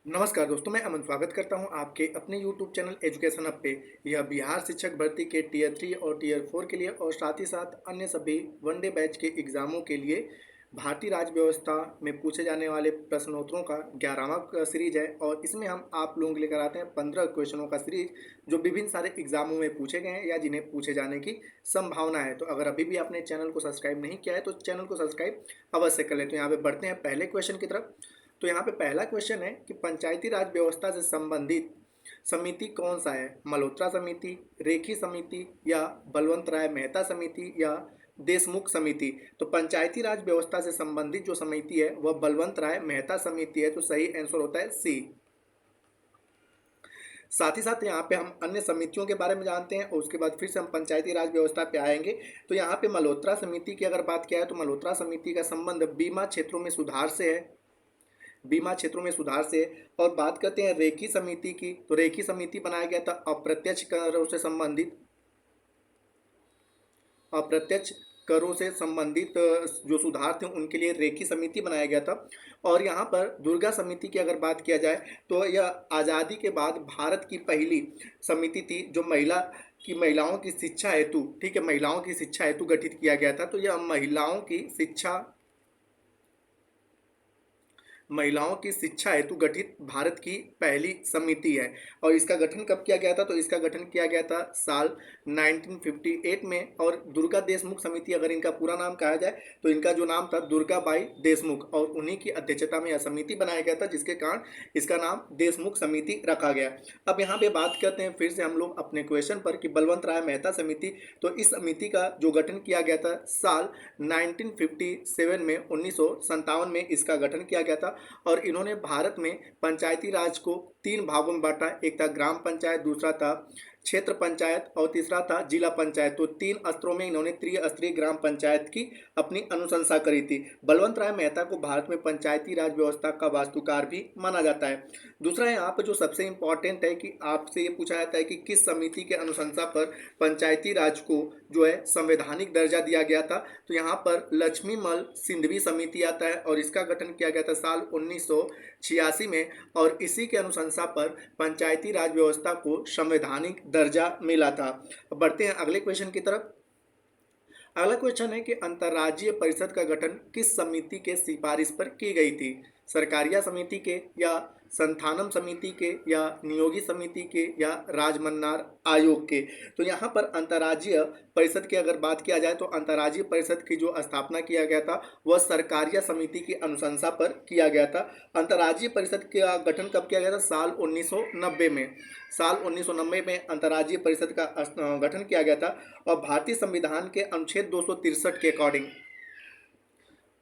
नमस्कार दोस्तों, मैं अमन स्वागत करता हूं आपके अपने YouTube चैनल एजुकेशन हब पे। यह बिहार शिक्षक भर्ती के टियर 3 और टियर 4 के लिए और साथ ही साथ अन्य सभी वनडे बैच के एग्ज़ामों के लिए भारतीय राज्य व्यवस्था में पूछे जाने वाले प्रश्नोत्तरों का 11वां सीरीज है। और इसमें हम आप लोगों के लेकर आते हैं 15 क्वेश्चनों का सीरीज, जो विभिन्न सारे एग्जामों में पूछे गए हैं या जिन्हें पूछे जाने की संभावना है। तो अगर अभी भी आपने चैनल को सब्सक्राइब नहीं किया है तो चैनल को सब्सक्राइब अवश्य कर लें। तो यहाँ पे बढ़ते हैं पहले क्वेश्चन की तरफ। तो यहाँ पे पहला क्वेश्चन है कि पंचायती राज व्यवस्था से संबंधित समिति कौन सा है? मल्होत्रा समिति, रेखी समिति या बलवंत राय मेहता समिति या देशमुख समिति? तो पंचायती राज व्यवस्था से संबंधित जो समिति है वह बलवंत राय मेहता समिति है। तो सही आंसर होता है सी। साथ ही साथ यहाँ पे हम अन्य समितियों के बारे में जानते हैं और उसके बाद फिर से हम पंचायती राज व्यवस्था पे आएंगे। तो यहाँ पे मल्होत्रा समिति की अगर बात किया है तो मल्होत्रा समिति का संबंध बीमा क्षेत्रों में सुधार से है, बीमा क्षेत्रों में सुधार से। और बात करते हैं रेखी समिति की, तो रेखी समिति बनाया गया था अप्रत्यक्ष करों से संबंधित, अप्रत्यक्ष करों से संबंधित जो सुधार थे उनके लिए रेखी समिति बनाया गया था। और यहाँ पर दुर्गा समिति की अगर बात किया जाए तो यह आज़ादी के बाद भारत की पहली समिति थी जो महिलाओं की शिक्षा हेतु, ठीक है, महिलाओं की शिक्षा हेतु गठित किया गया था। तो यह महिलाओं की शिक्षा हेतु गठित भारत की पहली समिति है। और इसका गठन कब किया गया था? तो इसका गठन किया गया था साल 1958 में। और दुर्गा देशमुख समिति अगर इनका पूरा नाम कहा जाए तो इनका जो नाम था दुर्गाबाई देशमुख, और उन्हीं की अध्यक्षता में यह समिति बनाया गया था जिसके कारण इसका नाम देशमुख समिति रखा गया। अब यहाँ पे बात करते हैं फिर से हम लोग अपने क्वेश्चन पर कि बलवंत राय मेहता समिति, तो इस समिति का जो गठन किया गया था साल 1957 में, 1957 में इसका गठन किया गया था। और इन्होंने भारत में पंचायती राज को 3 भागों में बांटा। एक था ग्राम पंचायत, दूसरा था क्षेत्र पंचायत और तीसरा था जिला पंचायत। तो 3 स्तरों में इन्होंने त्रिस्तरीय ग्राम पंचायत की अपनी अनुशंसा करी थी। बलवंत राय मेहता को भारत में पंचायती राज व्यवस्था का वास्तुकार भी माना जाता है। दूसरा यहाँ पर जो सबसे इंपॉर्टेंट है कि आपसे ये पूछा जाता है कि किस समिति के अनुशंसा पर पंचायती राज को जो है संवैधानिक दर्जा दिया गया था। तो यहाँ पर लक्ष्मीमल सिंधवी समिति आता है और इसका गठन किया गया था साल 1986 में। और इसी के अनुशंसा पर पंचायती राज व्यवस्था को संवैधानिक दर्जा मिला था। अब बढ़ते हैं अगले क्वेश्चन की तरफ। अगला क्वेश्चन है कि अंतर्राज्यीय परिषद का गठन किस समिति के सिफारिश पर की गई थी? सरकारिया समिति के या संथानम समिति के या नियोगी समिति के या राजमन्नार आयोग के? तो यहाँ पर अंतर्राज्यीय परिषद की अगर बात किया जाए तो अंतर्राज्यीय परिषद की जो स्थापना किया गया था वह सरकारिया समिति की अनुशंसा पर किया गया था। अंतर्राज्यीय परिषद का गठन कब किया गया था? साल 1990 में। साल 1990 में अंतर्राज्यीय परिषद का गठन किया गया था। और भारतीय संविधान के अनुच्छेद 263 के अकॉर्डिंग,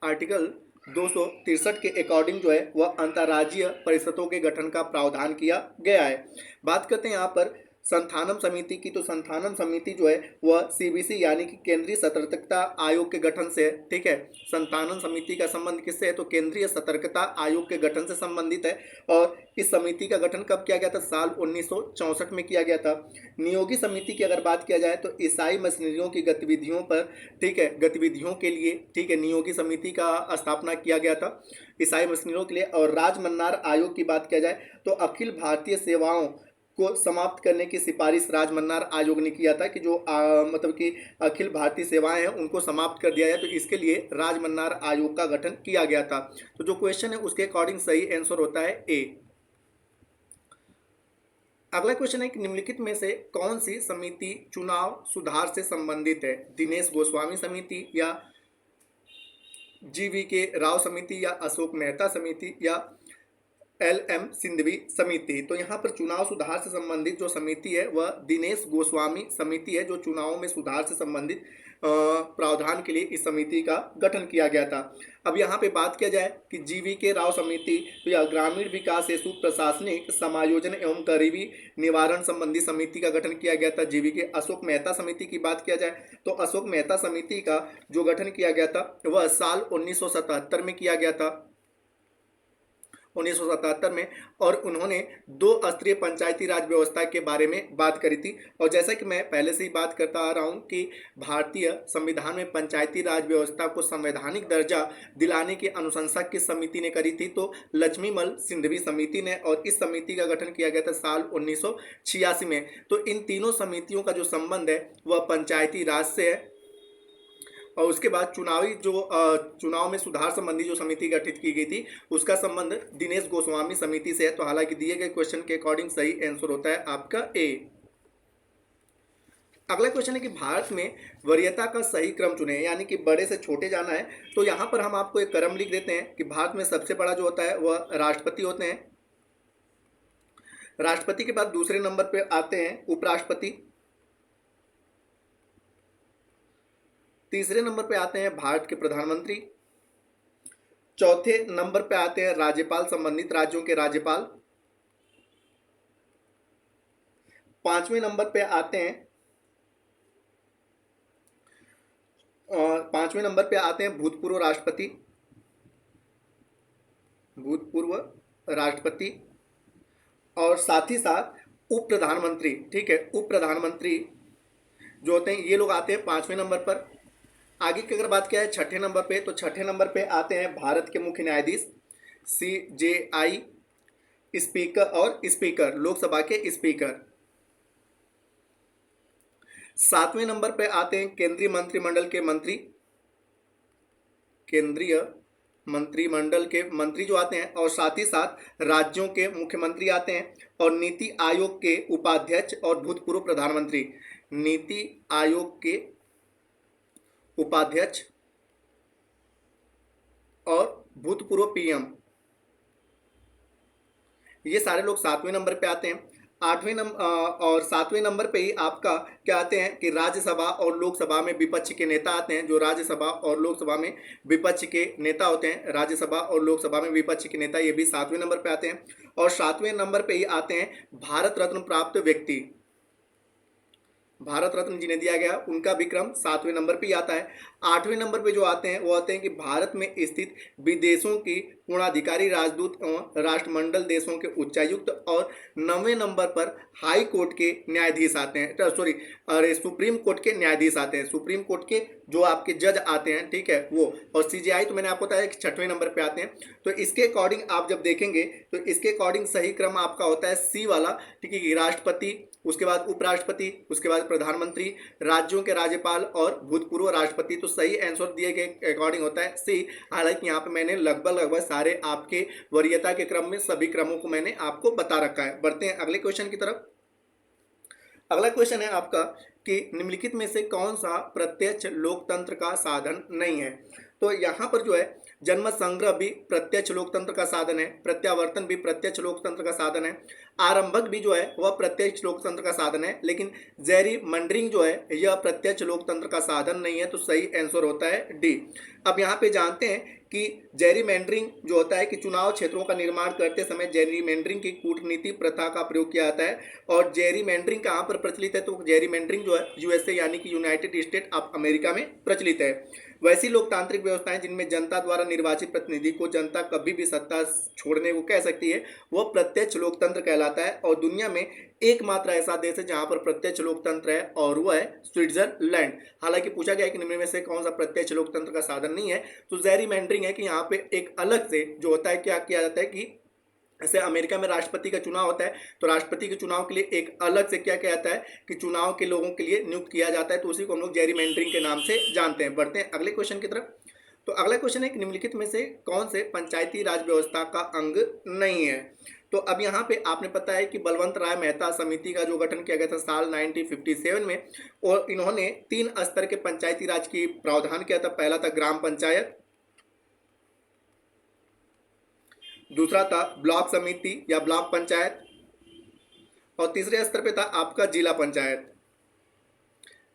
आर्टिकल 263 के अकॉर्डिंग जो है वह अंतर्राज्यीय परिषदों के गठन का प्रावधान किया गया है। बात करते हैं यहाँ पर संथानम समिति की, तो संथानम समिति जो है वह सीबीसी यानी कि केंद्रीय सतर्कता आयोग के गठन से है, ठीक है। संथानम समिति का संबंध किससे है? तो केंद्रीय सतर्कता आयोग के गठन से संबंधित है। और इस समिति का गठन कब किया गया था? साल 1964 में किया गया था। नियोगी समिति की अगर बात किया जाए तो ईसाई मशीनरियों की गतिविधियों पर, ठीक है, गतिविधियों के लिए, ठीक है, नियोगी समिति का स्थापना किया गया था ईसाई मशीनरियों के लिए। और राजमन्नार आयोग की बात किया जाए तो अखिल भारतीय सेवाओं को समाप्त करने की सिफारिश राजमन्नार आयोग ने किया था कि जो मतलब कि अखिल भारतीय सेवाएं हैं उनको समाप्त कर दिया जाए। तो इसके लिए राजमन्नार आयोग का गठन किया गया था। तो जो क्वेश्चन है उसके अकॉर्डिंग सही आंसर होता है ए। अगला क्वेश्चन है कि निम्नलिखित में से कौन सी समिति चुनाव सुधार से संबंधित है? दिनेश गोस्वामी समिति या जीवी के राव समिति या अशोक मेहता समिति या LM सिंधवी समिति? तो यहाँ पर चुनाव सुधार से संबंधित जो समिति है वह दिनेश गोस्वामी समिति है, जो चुनावों में सुधार से संबंधित प्रावधान के लिए इस समिति का गठन किया गया था। अब यहाँ पे बात किया जाए कि जीवी के राव समिति, तो यह ग्रामीण विकास हेतु प्रशासनिक समायोजन एवं गरीबी निवारण संबंधी समिति का गठन किया गया था। जीवी के अशोक मेहता समिति की बात किया जाए तो अशोक मेहता समिति का जो गठन किया गया था वह साल 1977 में किया गया था। 1977 में, और उन्होंने 2 स्तरीय पंचायती राज व्यवस्था के बारे में बात करी थी। और जैसा कि मैं पहले से ही बात करता आ रहा हूँ कि भारतीय संविधान में पंचायती राज व्यवस्था को संवैधानिक दर्जा दिलाने की अनुशंसा किस समिति ने करी थी, तो लक्ष्मीमल सिंघवी समिति ने, और इस समिति का गठन किया गया था साल 1986 में। तो इन तीनों समितियों का जो संबंध है वह पंचायती राज से है। और उसके बाद चुनाव में सुधार संबंधी जो समिति गठित की गई थी उसका संबंध दिनेश गोस्वामी समिति से है। तो हालांकि दिए गए क्वेश्चन के अकॉर्डिंग सही आंसर होता है आपका ए। अगला क्वेश्चन है कि भारत में वरीयता का सही क्रम चुने, यानी कि बड़े से छोटे जाना है। तो यहाँ पर हम आपको एक क्रम लिख देते हैं कि भारत में सबसे बड़ा जो होता है वह राष्ट्रपति होते हैं। राष्ट्रपति के बाद दूसरे नंबर पे आते हैं उपराष्ट्रपति। तीसरे नंबर पे आते हैं भारत के प्रधानमंत्री। चौथे नंबर पे आते हैं राज्यपाल, संबंधित राज्यों के राज्यपाल। पांचवें नंबर पे आते हैं भूतपूर्व राष्ट्रपति, और साथ ही साथ उप प्रधानमंत्री। ठीक है, उप प्रधानमंत्री जो होते हैं ये लोग आते हैं 5वें नंबर पर। आगे की अगर बात किया है छठे नंबर पे, तो छठे नंबर पे आते हैं भारत के मुख्य न्यायाधीश, CJI, स्पीकर और स्पीकर, लोकसभा के स्पीकर। 7वें नंबर पे आते हैं केंद्रीय मंत्रिमंडल के मंत्री, केंद्रीय मंत्रिमंडल के मंत्री जो आते हैं, और साथ ही साथ राज्यों के मुख्यमंत्री आते हैं, और नीति आयोग के उपाध्यक्ष और भूतपूर्व प्रधानमंत्री, नीति आयोग के उपाध्यक्ष और भूतपूर्व PM, ये सारे लोग 7वें नंबर पे आते हैं। 8वें नंबर और 7वें नंबर पे ही आपका क्या आते हैं कि राज्यसभा और लोकसभा में विपक्ष के नेता आते हैं। जो राज्यसभा और लोकसभा में विपक्ष के नेता होते हैं, राज्यसभा और लोकसभा में विपक्ष के नेता, ये भी 7वें नंबर पे आते हैं। और 7वें नंबर पे ही आते हैं भारत रत्न प्राप्त व्यक्ति, भारत रत्न जिन्हें दिया गया उनका विक्रम 7वें नंबर पे ही आता है। 8वें नंबर पे जो आते हैं वो आते हैं कि भारत में स्थित विदेशों की पूर्णाधिकारी राजदूत एवं राष्ट्रमंडल देशों के उच्चायुक्त, और 9वें नंबर पर हाई कोर्ट के न्यायाधीश आते हैं, सुप्रीम कोर्ट के न्यायाधीश आते हैं, सुप्रीम कोर्ट के जो आपके जज आते हैं, ठीक है वो। और CJI तो मैंने आपको बताया कि 6वें नंबर पे आते हैं। तो इसके अकॉर्डिंग आप जब देखेंगे तो इसके अकॉर्डिंग सही क्रम आपका होता है C वाला, ठीक है, राष्ट्रपति, उसके बाद उपराष्ट्रपति, उसके बाद प्रधानमंत्री, राज्यों के राज्यपाल और भूतपूर्व राष्ट्रपति। तो सही आंसर दिए गए अकॉर्डिंग होता है C। हालांकि यहाँ पे मैंने लगभग सारे आपके वरीयता के क्रम में सभी क्रमों को मैंने आपको बता रखा है। बढ़ते हैं अगले क्वेश्चन की तरफ। अगला क्वेश्चन है आपका कि निम्नलिखित में से कौन सा प्रत्यक्ष लोकतंत्र का साधन नहीं है। तो यहाँ पर जो है जनमत संग्रह भी प्रत्यक्ष लोकतंत्र का साधन है, प्रत्यावर्तन भी प्रत्यक्ष लोकतंत्र का साधन है, आरंभक भी जो है वह प्रत्यक्ष लोकतंत्र का साधन है, लेकिन जेरीमंडरिंग जो है यह प्रत्यक्ष लोकतंत्र का साधन नहीं है। तो सही आंसर होता है डी। अब यहाँ पे जानते हैं कि जेरीमैंडरिंग जो होता है कि चुनाव क्षेत्रों का निर्माण करते समय जेरीमैंडरिंग की कूटनीति प्रथा का प्रयोग किया जाता है। और जेरीमैंडरिंग कहाँ पर प्रचलित है, तो जेरीमैंडरिंग जो है USA यानी कि यूनाइटेड स्टेट ऑफ अमेरिका में प्रचलित है। वैसी लोकतांत्रिक व्यवस्थाएं जिनमें जनता द्वारा निर्वाचित प्रतिनिधि को जनता कभी भी सत्ता छोड़ने को कह सकती है वह प्रत्यक्ष लोकतंत्र कहलाता है। और दुनिया में एकमात्र ऐसा देश है जहां पर प्रत्यक्ष लोकतंत्र है और वह है स्विट्जरलैंड। हालांकि पूछा गया है कि निम्न में से कौन सा प्रत्यक्ष लोकतंत्र का साधन नहीं है, तो जेरीमैंडरिंग है कि यहाँ पे एक अलग से जो होता है क्या किया जाता है कि ऐसे अमेरिका में राष्ट्रपति का चुनाव होता है तो राष्ट्रपति के चुनाव के लिए एक अलग से क्या किया जाता है कि चुनाव के लोगों के लिए नियुक्त किया जाता है, तो उसी को हम लोग जेरीमैंडरिंग के नाम से जानते हैं। बढ़ते हैं अगले क्वेश्चन की तरफ। तो अगला क्वेश्चन है कि निम्नलिखित में से कौन से पंचायती राज व्यवस्था का अंग नहीं है। तो अब यहाँ पे आपने पता है कि बलवंत राय मेहता समिति का जो गठन किया गया था साल 1957 में, और इन्होंने 3 स्तर के पंचायती राज की प्रावधान किया था। पहला था ग्राम पंचायत, दूसरा था ब्लॉक समिति या ब्लॉक पंचायत, और तीसरे स्तर पे था आपका जिला पंचायत।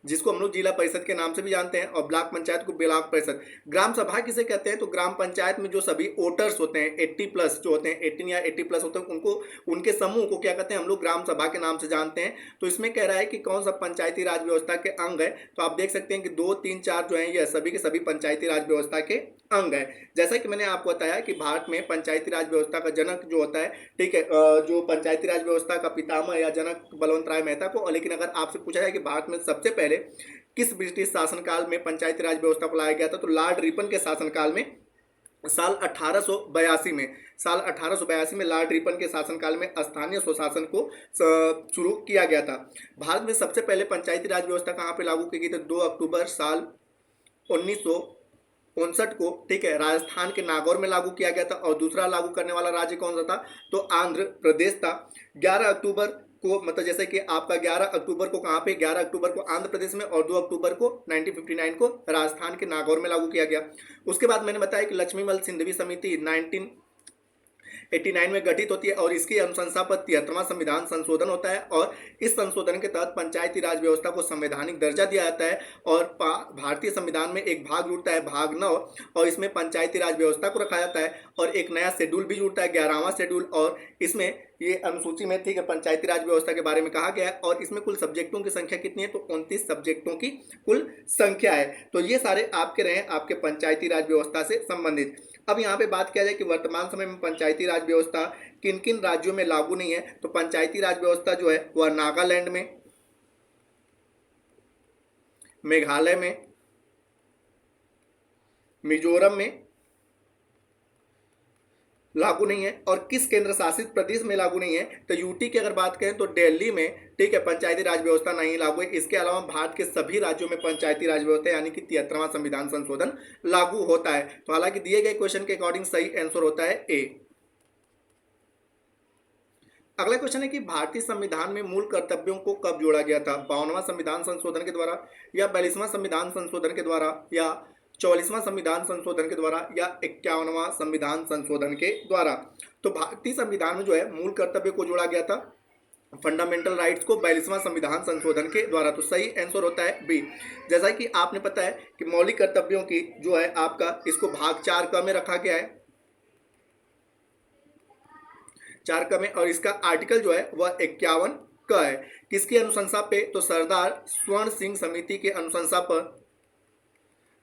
जिसको हम लोग जिला परिषद के नाम से भी जानते हैं, और ब्लॉक पंचायत को ब्लॉक परिषद। ग्राम सभा किसे कहते हैं, तो ग्राम पंचायत में जो सभी वोटर्स होते हैं 80 प्लस जो होते हैं, 18 या 80 प्लस होते हैं, उनको उनके समूह को क्या कहते हैं हम लोग ग्राम सभा के नाम से जानते हैं। तो इसमें कह रहा है कि कौन सा पंचायती राज व्यवस्था के अंग है, तो आप देख सकते हैं कि 2, 3, 4 जो है ये सभी के सभी पंचायती राज व्यवस्था के अंग है। जैसा कि मैंने आपको बताया कि भारत में पंचायती राज व्यवस्था का जनक जो होता है, ठीक है, जो पंचायती राज व्यवस्था का पितामह या जनक बलवंत राय मेहता को। लेकिन अगर आपसे पूछा जाए कि भारत में सबसे पहले किस ब्रिटिश शासनकाल में पंचायती राज व्यवस्था को लाया गया था, तो लॉर्ड रिपन के शासनकाल में साल 1882 में, साल 1882 में लॉर्ड रिपन के शासनकाल में स्थानीय स्वशासन को शुरू किया गया था। भारत में सबसे पहले पंचायती राज व्यवस्था कहाँ पे लागू की गई, तो 2 अक्टूबर साल 1959 को, ठीक है, राजस्थान के नागौर में लागू किया गया था। और दूसरा लागू करने वाला राज्य कौन सा था, तो आंध्र प्रदेश था। 11 अक्टूबर को, मतलब जैसे कि आपका 11 अक्टूबर को कहाँ पे, 11 अक्टूबर को आंध्र प्रदेश में, और 2 अक्टूबर को 1959 को राजस्थान के नागौर में लागू किया गया। उसके बाद मैंने बताया कि लक्ष्मीमल सिंधवी समिति 1989 में गठित होती है, और इसकी अनुशंसा पर 73वां संविधान संशोधन होता है, और इस संशोधन के तहत पंचायती राज व्यवस्था को संवैधानिक दर्जा दिया जाता है। और भारतीय संविधान में एक भाग जुड़ता है, भाग 9, और इसमें पंचायती राज व्यवस्था को रखा जाता है, और एक नया शेड्यूल भी जुड़ता है, 11वां शेड्यूल, और इसमें ये अनुसूची में, ठीक है, पंचायती राज व्यवस्था के बारे में कहा गया है। और इसमें कुल सब्जेक्टों की संख्या कितनी है, तो 29 सब्जेक्टों की कुल संख्या है। तो ये सारे आपके रहे आपके पंचायती राज व्यवस्था से संबंधित। अब यहाँ पे बात किया जाए कि वर्तमान समय में पंचायती राज व्यवस्था किन किन राज्यों में लागू नहीं है, तो पंचायती राज व्यवस्था जो है वह नागालैंड में, मेघालय में, मिजोरम में लागू नहीं है। और किस केंद्र शासित प्रदेश में लागू नहीं है, तो यूटी की अगर बात करें तो दिल्ली में, ठीक है, पंचायती राज व्यवस्था नहीं लागू है। इसके अलावा भारत के सभी राज्यों में पंचायती राज व्यवस्था यानी कि 73वां संविधान संशोधन लागू होता है। तो हालांकि दिए गए क्वेश्चन के अकॉर्डिंग सही आंसर होता है ए। अगला क्वेश्चन है कि भारतीय संविधान में मूल कर्तव्यों को कब जोड़ा गया था, 52वां संविधान संशोधन के द्वारा, या 42वां संविधान संशोधन के द्वारा, या 44वां संविधान संशोधन के द्वारा, या 51वां संविधान संशोधन के द्वारा। तो भारतीय संविधान में जो है मूल कर्तव्य को जोड़ा गया था, फंडामेंटल राइट्स को, 42वां संविधान संशोधन के द्वारा। तो सही आंसर होता है बी। जैसा कि आपने पता है कि मौलिक कर्तव्यों की जो है आपका, इसको भाग 4 क में रखा गया है, 4 क में, और इसका आर्टिकल जो है वह 51 क है। किसकी अनुशंसा पे, तो सरदार स्वर्ण सिंह समिति के अनुशंसा पर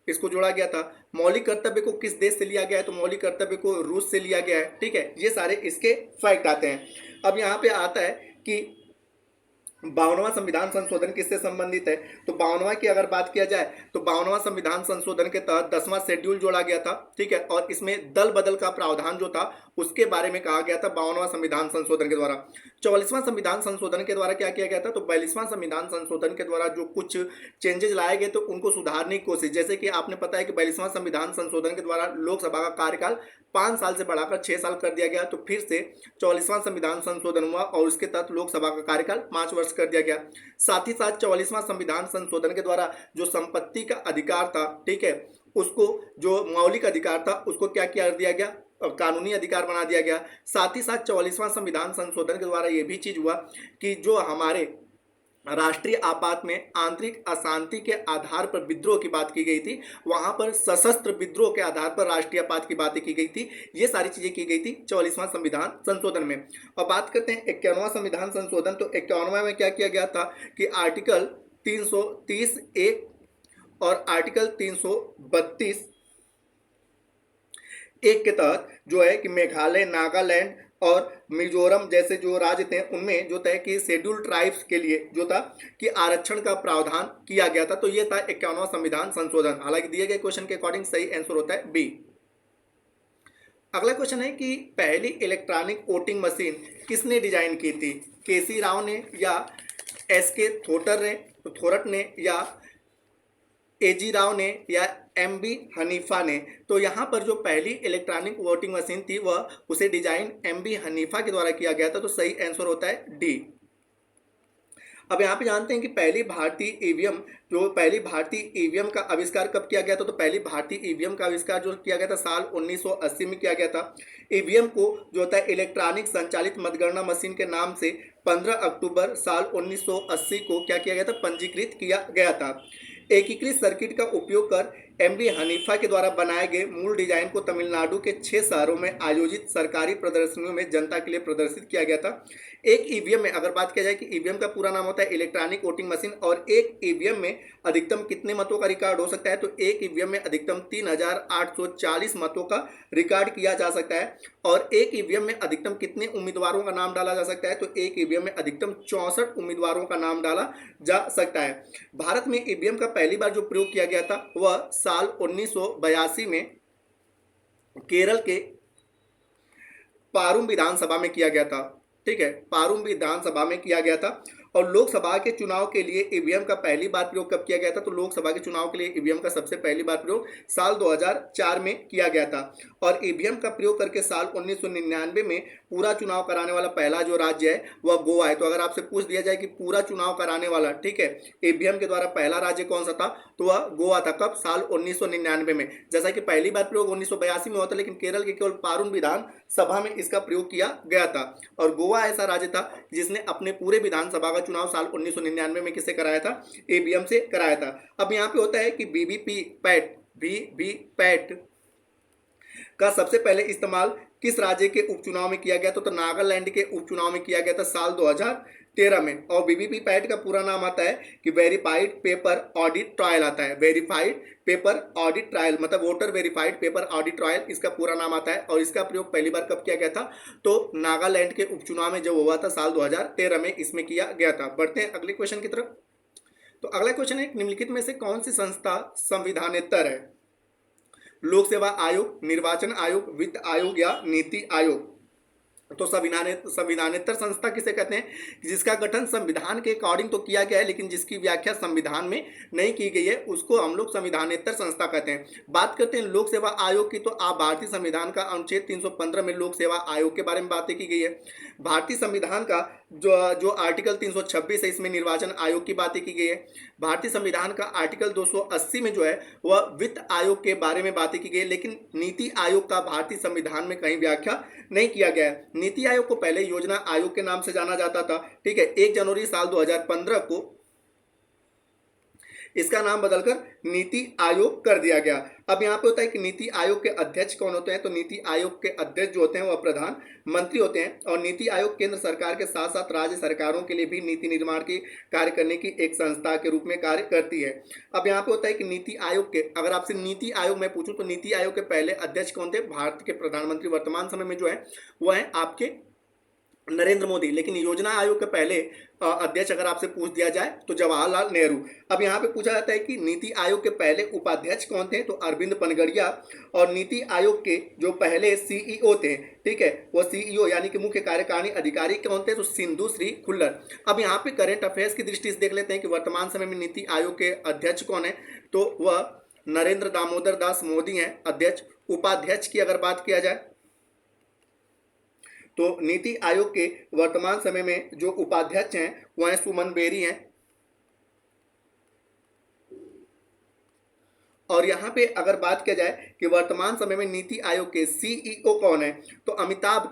इसको जोड़ा गया था। मौलिक कर्तव्य को किस देश से लिया गया है, तो मौलिक कर्तव्य को रूस से लिया गया है, ठीक है। ये सारे इसके फैक्ट आते हैं। अब यहाँ पे आता है कि 52वां संविधान संशोधन किससे संबंधित है, तो 52वां की अगर बात किया जाए तो 52वां संविधान संशोधन के तहत 10वां शेड्यूल जोड़ा गया था, ठीक है, और इसमें दल बदल का प्रावधान जो था उसके बारे में कहा गया था 52वां संविधान संशोधन के द्वारा। 44वां संविधान संशोधन के द्वारा क्या किया गया था, तो 42वां संविधान संशोधन के द्वारा जो कुछ चेंजेस लाए गए तो उनको सुधारने की कोशिश, जैसे कि आपने पता है कि 42वां संविधान संशोधन के द्वारा लोकसभा का कार्यकाल 5 साल से बढ़ाकर 6 साल कर दिया गया। तो फिर से 44वां संविधान संशोधन हुआ और उसके तहत लोकसभा का कार्यकाल 5 वर्ष कर दिया गया। साथ ही साथ 44वां संविधान संशोधन के द्वारा जो संपत्ति का अधिकार था, ठीक है, उसको जो मौलिक अधिकार था उसको क्या किया दिया गया, कानूनी अधिकार बना दिया गया। साथ ही साथ 44वां संविधान संशोधन के द्वारा ये भी चीज हुआ कि जो हमारे राष्ट्रीय आपात में आंतरिक अशांति के आधार पर विद्रोह की बात की गई थी, वहां पर सशस्त्र विद्रोह के आधार पर राष्ट्रीय आपात की बातें की गई थी। ये सारी चीजें की गई थी 44वां संविधान संशोधन में। और बात करते हैं 51वां संविधान संशोधन। तो 51वां में क्या किया गया था कि आर्टिकल 330(1) और आर्टिकल 332(1) के तहत जो है कि मेघालय, नागालैंड और मिजोरम जैसे जो राज्य थे उनमें जो था कि शेड्यूल ट्राइब्स के लिए जो था कि आरक्षण का प्रावधान किया गया था। तो ये था 51वां संविधान संशोधन। हालांकि दिए गए क्वेश्चन के अकॉर्डिंग सही आंसर होता है बी। अगला क्वेश्चन है कि पहली इलेक्ट्रॉनिक वोटिंग मशीन किसने डिजाइन की थी, केसी राव ने, या एसके थोरट ने, या एजी राव ने, या एमबी हनीफा ने। तो यहाँ पर जो पहली इलेक्ट्रॉनिक वोटिंग मशीन थी वह उसे डिजाइन एमबी हनीफा के द्वारा किया गया था। तो सही आंसर होता है डी। अब यहाँ पे जानते हैं कि पहली भारतीय ईवीएम का आविष्कार कब किया गया था। तो पहली भारतीय ईवीएम का आविष्कार जो किया गया था साल 1980 में किया गया था। ईवीएम को जो होता है इलेक्ट्रॉनिक संचालित मतगणना मशीन के नाम से 15 अक्टूबर साल 1980 को क्या किया गया था, पंजीकृत किया गया था। एकीकृत सर्किट का उपयोग कर एमडी हनीफा के द्वारा बनाए गए मूल डिजाइन को तमिलनाडु के 6 शहरों में आयोजित सरकारी प्रदर्शनियों में जनता के लिए प्रदर्शित किया गया था। एक ईवीएम में अगर बात किया जाए कि ईवीएम का पूरा नाम होता है इलेक्ट्रॉनिक वोटिंग मशीन, और एक ईवीएम में अधिकतम कितने मतों का रिकॉर्ड हो सकता है, तो एक ईवीएम में अधिकतम 3840 मतों का रिकॉर्ड किया जा सकता है। और एक ईवीएम में अधिकतम कितने उम्मीदवारों का नाम डाला जा सकता है, तो एक ईवीएम में अधिकतम 64 उम्मीदवारों का नाम डाला जा सकता है। भारत में ईवीएम का पहली बार जो प्रयोग किया गया था वह साल 1982 में केरल के पारुम विधानसभा में किया गया था। ठीक है, पारुम विधानसभा में किया गया था। और लोकसभा के चुनाव के लिए ईवीएम का पहली बार प्रयोग कब किया गया था, तो लोकसभा के चुनाव के लिए ईवीएम का सबसे पहली बार प्रयोग साल 2004 में किया गया था। और ईवीएम का प्रयोग करके साल 1999 में पूरा चुनाव कराने वाला पहला जो राज्य है वह गोवा है। तो अगर आपसे पूछ दिया जाए कि पूरा चुनाव कराने वाला, ठीक है, ईवीएम के द्वारा पहला राज्य कौन सा था, तो वह गोवा था। कब, साल 1999 में। जैसा कि पहली बार प्रयोग 1982 में होता, लेकिन केरल के केवल पारुन विधानसभा में इसका प्रयोग किया गया था। और गोवा ऐसा राज्य था जिसने अपने पूरे विधानसभा का चुनाव साल 1999 में किससे कराया था, ईवीएम से कराया था। अब यहाँ पे होता है कि वीवीपैट का सबसे पहले इस्तेमाल किस राज्य के उपचुनाव में किया गया, तो नागालैंड के उपचुनाव में किया गया था साल 2013 में। और वीवीपैट का पूरा नाम आता है कि वेरीफाइड पेपर ऑडिट ट्रायल आता है। वेरीफाइड पेपर ऑडिट ट्रायल मतलब voter verified paper audit trial इसका पूरा नाम आता है। और इसका प्रयोग पहली बार कब किया गया था, तो नागालैंड के उपचुनाव में जब हुआ था साल 2013 में इसमें किया गया था। बढ़ते हैं अगले क्वेश्चन की तरफ। तो अगला क्वेश्चन है, निम्नलिखित में से कौन सी संस्था संविधानेतर है, लोक सेवा आयोग, निर्वाचन आयोग, वित्त आयोग या नीति आयोग। तो संविधानेतर संस्था किसे कहते हैं, जिसका गठन संविधान के अकॉर्डिंग तो किया गया है लेकिन जिसकी व्याख्या संविधान में नहीं की गई है, उसको हम लोग संविधानेतर संस्था कहते हैं। बात करते हैं लोक सेवा आयोग की, तो आप भारतीय संविधान का अनुच्छेद 315 में लोक सेवा आयोग के बारे में बातें की गई है। भारतीय संविधान का जो आर्टिकल 326 है इसमें निर्वाचन आयोग की बातें की गई है। भारतीय संविधान का आर्टिकल 280 में जो है वह वित्त आयोग के बारे में बातें की गई है, लेकिन नीति आयोग का भारतीय संविधान में कहीं व्याख्या नहीं किया गया है। नीति आयोग को पहले योजना आयोग के नाम से जाना जाता था। ठीक है, 1 जनवरी साल 2015 को इसका नाम बदलकर नीति आयोग कर दिया गया। अब यहाँ पे होता है कि नीति आयोग के अध्यक्ष कौन होते हैं, तो नीति आयोग के अध्यक्ष जो होते हैं वह प्रधानमंत्री होते हैं। और नीति आयोग केंद्र सरकार के साथ साथ राज्य सरकारों के लिए भी नीति निर्माण की कार्य करने की एक संस्था के रूप में कार्य करती है। अब यहाँ पे होता है कि नीति आयोग के, अगर आपसे नीति आयोग मैं पूछूं तो नीति आयोग के पहले अध्यक्ष कौन थे, भारत के प्रधानमंत्री वर्तमान समय में जो है वह है आपके नरेंद्र मोदी। लेकिन योजना आयोग के पहले अध्यक्ष अगर आपसे पूछ दिया जाए तो जवाहरलाल नेहरू। अब यहाँ पे पूछा जाता है कि नीति आयोग के पहले उपाध्यक्ष कौन थे, तो अरविंद पनगड़िया। और नीति आयोग के जो पहले सीईओ थे, ठीक है, वो सीईओ यानी कि मुख्य कार्यकारी अधिकारी कौन थे, तो सिंधु श्री खुल्लर। अब यहाँ पे करंट अफेयर्स की दृष्टि से देख लेते हैं कि वर्तमान समय में नीति आयोग के अध्यक्ष कौन है, तो वह नरेंद्र दामोदर दास मोदी हैं अध्यक्ष। उपाध्यक्ष की अगर बात किया जाए तो नीति आयोग के वर्तमान समय में जो उपाध्यक्ष हैं वह हैं सुमन बेरी हैं। और यहाँ पे अगर बात किया जाए कि वर्तमान समय में नीति आयोग के सीईओ कौन है, तो अमिताभ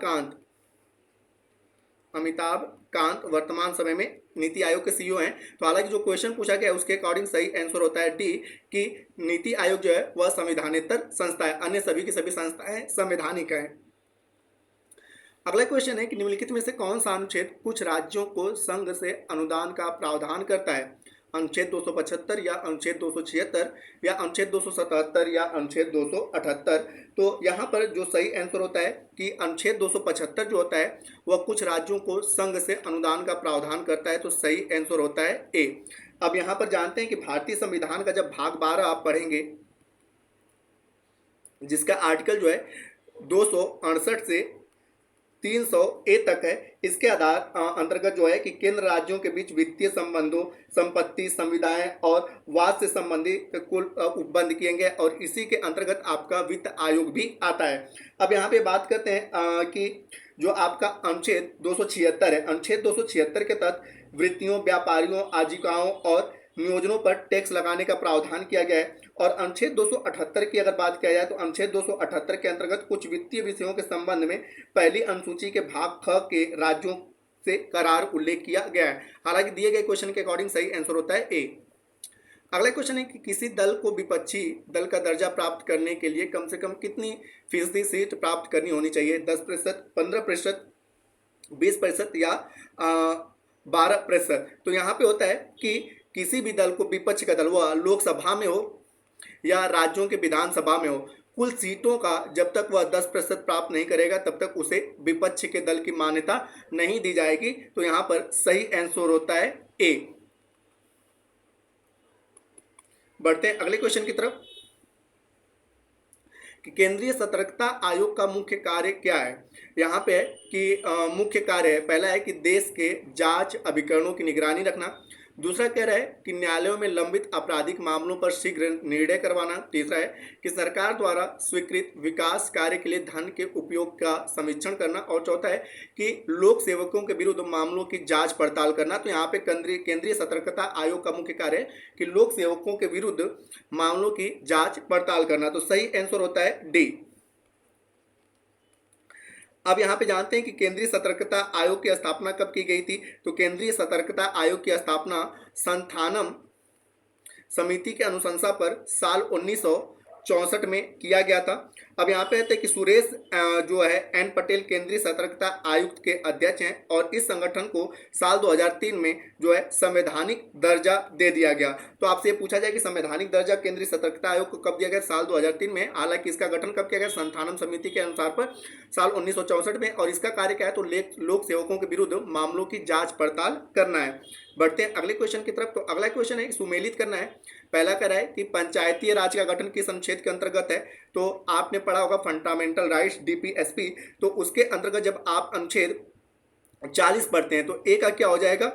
कांत वर्तमान समय में नीति आयोग के सीईओ हैं। तो हालांकि जो क्वेश्चन पूछा गया है उसके अकॉर्डिंग सही आंसर होता है डी, कि नीति आयोग जो है वह संविधानेतर संस्था है, अन्य सभी की सभी संस्थाएं संवैधानिक है। अगला क्वेश्चन है कि निम्नलिखित में से कौन सा अनुच्छेद कुछ राज्यों को संघ से अनुदान का प्रावधान करता है, अनुच्छेद 275 या अनुच्छेद 276 या अनुच्छेद 277 या अनुच्छेद 278। तो यहाँ पर जो सही आंसर होता है कि अनुच्छेद 275 जो होता है वह कुछ राज्यों को संघ से अनुदान का प्रावधान करता है, तो सही आंसर होता है ए। अब यहाँ पर जानते हैं कि भारतीय संविधान का जब भाग 12 आप पढ़ेंगे, जिसका आर्टिकल जो है 268 से 300A तक है, इसके आधार अंतर्गत जो है कि केंद्र राज्यों के बीच वित्तीय संबंधों, संपत्ति, संविदाएं और वाद से संबंधित कुल उपबंध किए गए, और इसी के अंतर्गत आपका वित्त आयोग भी आता है। अब यहाँ पे बात करते हैं कि जो आपका अनुच्छेद 276 है, अनुच्छेद 276 के तहत वृत्तियों, व्यापारियों, आजीविकाओं और नियोजनों पर टैक्स लगाने का प्रावधान किया गया है। और अनुच्छेद 278 की अगर बात किया जाए तो अनुच्छेद 278 के अंतर्गत कुछ वित्तीय विषयों के संबंध में पहली अनुसूची के भाग ख के राज्यों से करार उल्लेख किया गया है। हालांकि दिए गए क्वेश्चन के अकॉर्डिंग सही आंसर होता है ए। अगला क्वेश्चन है कि किसी दल को विपक्षी दल का दर्जा प्राप्त करने के लिए कम से कम कितनी फीसदी सीट प्राप्त करनी होनी चाहिए? 10%, 15%, 20% या 12%? तो यहाँ पे होता है कि किसी भी दल को, विपक्ष का दल, वह लोकसभा में हो या राज्यों के विधानसभा में हो, कुल सीटों का जब तक वह 10% प्राप्त नहीं करेगा तब तक उसे विपक्ष के दल की मान्यता नहीं दी जाएगी। तो यहाँ पर सही आंसर होता है ए। बढ़ते हैं अगले क्वेश्चन की तरफ कि केंद्रीय सतर्कता आयोग का मुख्य कार्य क्या है? यहाँ पे है कि मुख्य कार्य है, पहला है कि देश के जांच अभिकरणों की निगरानी रखना। दूसरा कह रहा है कि न्यायालयों में लंबित आपराधिक मामलों पर शीघ्र निर्णय करवाना। तीसरा है कि सरकार द्वारा स्वीकृत विकास कार्य के लिए धन के उपयोग का समीक्षण करना। और चौथा है कि लोक सेवकों के विरुद्ध मामलों की जांच पड़ताल करना। तो यहाँ पे केंद्रीय सतर्कता आयोग का मुख्य कार्य है कि लोक सेवकों के विरुद्ध मामलों की जांच पड़ताल करना। तो सही आंसर होता है डी। अब यहाँ पे जानते हैं कि केंद्रीय सतर्कता आयोग की स्थापना कब की गई थी? तो केंद्रीय सतर्कता आयोग की स्थापना संस्थानम समिति के अनुशंसा पर साल 1964 में किया गया था। अब यहाँ पे कहते हैं कि सुरेश जो है एन पटेल केंद्रीय सतर्कता आयुक्त के अध्यक्ष हैं और इस संगठन को साल 2003 में जो है संवैधानिक दर्जा दे दिया गया। तो आपसे ये पूछा जाए कि संवैधानिक दर्जा केंद्रीय सतर्कता आयोग को कब दिया गया? साल 2003 में। हालांकि इसका गठन कब किया गया? संस्थानम समिति के अनुसार पर साल 1964 में। और इसका कार्य क्या है? तो लोक सेवकों के विरुद्ध मामलों की जांच पड़ताल करना है। बढ़ते हैं अगले क्वेश्चन की तरफ। तो अगला क्वेश्चन है सुमेलित करना है। पहला कह रहा है कि पंचायती राज का गठन किस अनुच्छेद के अंतर्गत है? तो आपने पढ़ा होगा फंडामेंटल राइट्स, डीपीएसपी। तो उसके अंतर्गत जब आप अनुच्छेद 40 पढ़ते हैं तो ए का क्या हो जाएगा?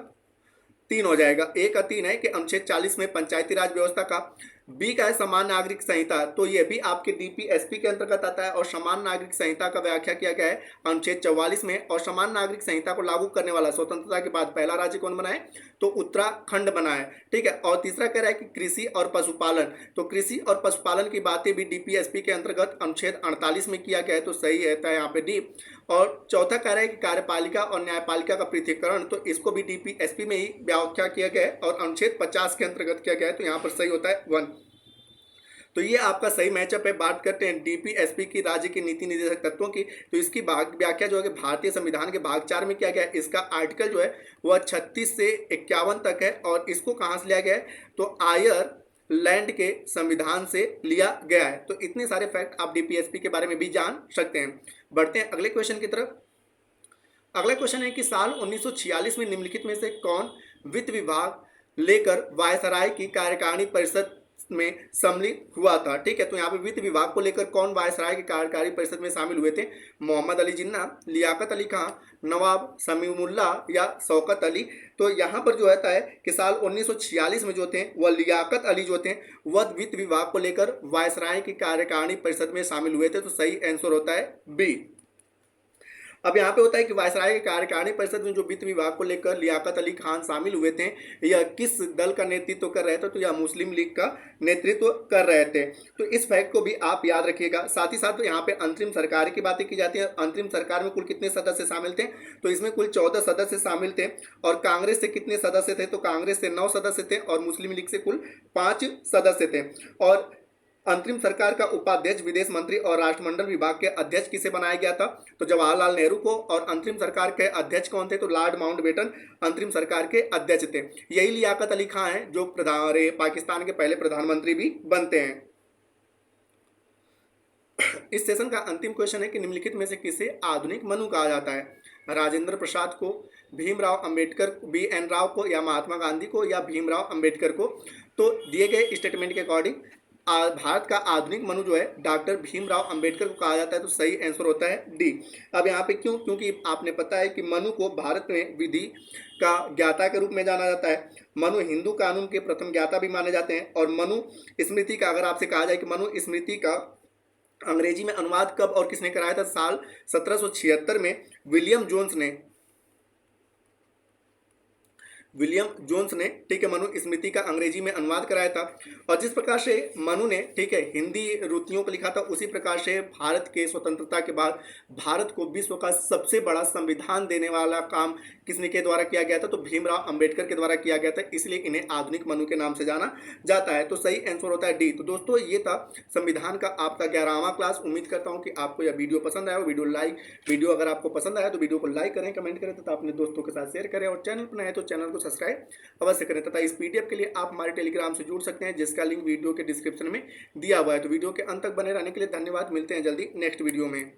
3 हो जाएगा। ए का 3 है कि अनुच्छेद 40 में पंचायती राज व्यवस्था का। बी का है समान नागरिक संहिता, तो ये भी आपके डीपीएसपी के अंतर्गत आता है। और समान नागरिक संहिता का व्याख्या किया गया है अनुच्छेद 44 में। और समान नागरिक संहिता को लागू करने वाला स्वतंत्रता के बाद पहला राज्य कौन बना है? तो उत्तराखंड बना है। ठीक है। और तीसरा कह रहा है कि कृषि और पशुपालन, तो कृषि और पशुपालन की बातें भी डीपीएसपी के अंतर्गत अनुच्छेद 48 में किया गया है। तो सही है यहाँ पे डी। और चौथा कह रहा है कि कार्यपालिका और न्यायपालिका का पृथक्करण, तो इसको भी डीपीएसपी में ही व्याख्या किया गया है और अनुच्छेद 50 के अंतर्गत किया गया है। तो यहाँ पर सही होता है 1। तो ये आपका सही मैचअप है। बात करते हैं डीपीएसपी की राज्य की नीति निर्देशक तत्वों की। तो इसकी व्याख्या जो है भारतीय संविधान के भाग 4 में किया गया है। इसका आर्टिकल जो है वह 36 से 51 तक है। और इसको कहाँ से लिया गया है? तो आयरलैंड के संविधान से लिया गया है। तो इतने सारे फैक्ट आप डीपीएसपी के बारे में भी जान सकते हैं। बढ़ते हैं अगले क्वेश्चन की तरफ। अगला क्वेश्चन है कि साल 1946 में निम्नलिखित में से कौन वित्त विभाग लेकर वायसराय की कार्यकारिणी परिषद में सम्मिलित हुआ था? ठीक है। तो यहाँ पे वित्त विभाग को लेकर कौन वायसराय की कार्यकारी परिषद में शामिल हुए थे? मोहम्मद अली जिन्ना, लियाकत अली खां, नवाब समीउल्लाह या शौकत अली? तो यहाँ पर जो होता है कि साल 1946 में जो थे वह लियाकत अली जो थे वह वित्त विभाग को लेकर वायसराय की कार्यकारिणी परिषद में शामिल हुए थे। तो सही आंसर होता है बी। अब यहाँ पे होता है कि वायसराय की कार्यकारिणी परिषद में जो वित्त विभाग को लेकर लियाकत अली खान शामिल हुए थे, यह किस दल का नेतृत्व कर रहे थे? तो यह मुस्लिम लीग का नेतृत्व कर रहे थे। तो इस फैक्ट को भी आप याद रखिएगा। साथ ही साथ यहाँ पे अंतरिम सरकार की बातें की जाती है। अंतरिम सरकार में कुल कितने सदस्य शामिल थे? तो इसमें कुल 14 सदस्य शामिल थे। और कांग्रेस से कितने सदस्य थे? तो कांग्रेस से 9 सदस्य थे और मुस्लिम लीग से कुल 5 सदस्य थे। और अंतरिम सरकार का उपाध्यक्ष विदेश मंत्री और राष्ट्रमंडल विभाग के अध्यक्ष किसे बनाया गया था? तो जवाहरलाल नेहरू को। और अंतरिम सरकार के अध्यक्ष कौन थे? तो लॉर्ड माउंटबेटन अंतरिम सरकार के अध्यक्ष थे। यही लियाकत अली खां हैं जो पाकिस्तान के पहले प्रधानमंत्री भी बनते हैं। इस सेशन का अंतिम क्वेश्चन है कि निम्नलिखित में से किसे आधुनिक मनु कहा जाता है? राजेंद्र प्रसाद को, भीमराव अंबेडकर, BN राव को, या महात्मा गांधी को, या भीमराव अंबेडकर को? तो दिए गए स्टेटमेंट के अकॉर्डिंग भारत का आधुनिक मनु जो है डॉक्टर भीमराव अंबेडकर को कहा जाता है। तो सही आंसर होता है डी। अब यहाँ पे क्यों? क्योंकि आपने पता है कि मनु को भारत में विधि का ज्ञाता के रूप में जाना जाता है। मनु हिंदू कानून के प्रथम ज्ञाता भी माने जाते हैं। और मनु स्मृति का, अगर आपसे कहा जाए कि मनु स्मृति का अंग्रेजी में अनुवाद कब और किसने कराया था? साल 1776 में विलियम जोन्स ने विलियम जोन्स ने, ठीक है, मनुस्मृति का अंग्रेजी में अनुवाद कराया था। और जिस प्रकार से मनु ने, ठीक है, हिंदी रुतियों को लिखा था, उसी प्रकार से भारत के स्वतंत्रता के बाद भारत को विश्व का सबसे बड़ा संविधान देने वाला काम किसने के द्वारा किया गया था? तो भीमराव अंबेडकर के द्वारा किया गया था, इसलिए इन्हें आधुनिक मनु के नाम से जाना जाता है। तो सही आंसर होता है डी। तो दोस्तों ये था संविधान का आपका 11वां क्लास। उम्मीद करता हूँ कि आपको यह वीडियो पसंद आया हो। वीडियो अगर आपको पसंद आया तो वीडियो को लाइक करें, कमेंट करें तथा अपने दोस्तों के साथ शेयर करें, और चैनल पर नए हैं तो चैनल को सब्सक्राइब अवश्य करें। तथा इस पीडीएफ के लिए आप हमारे टेलीग्राम से जुड़ सकते हैं, जिसका लिंक वीडियो के डिस्क्रिप्शन में दिया हुआ है। तो वीडियो के अंत तक बने रहने के लिए धन्यवाद। मिलते हैं जल्दी नेक्स्ट वीडियो में।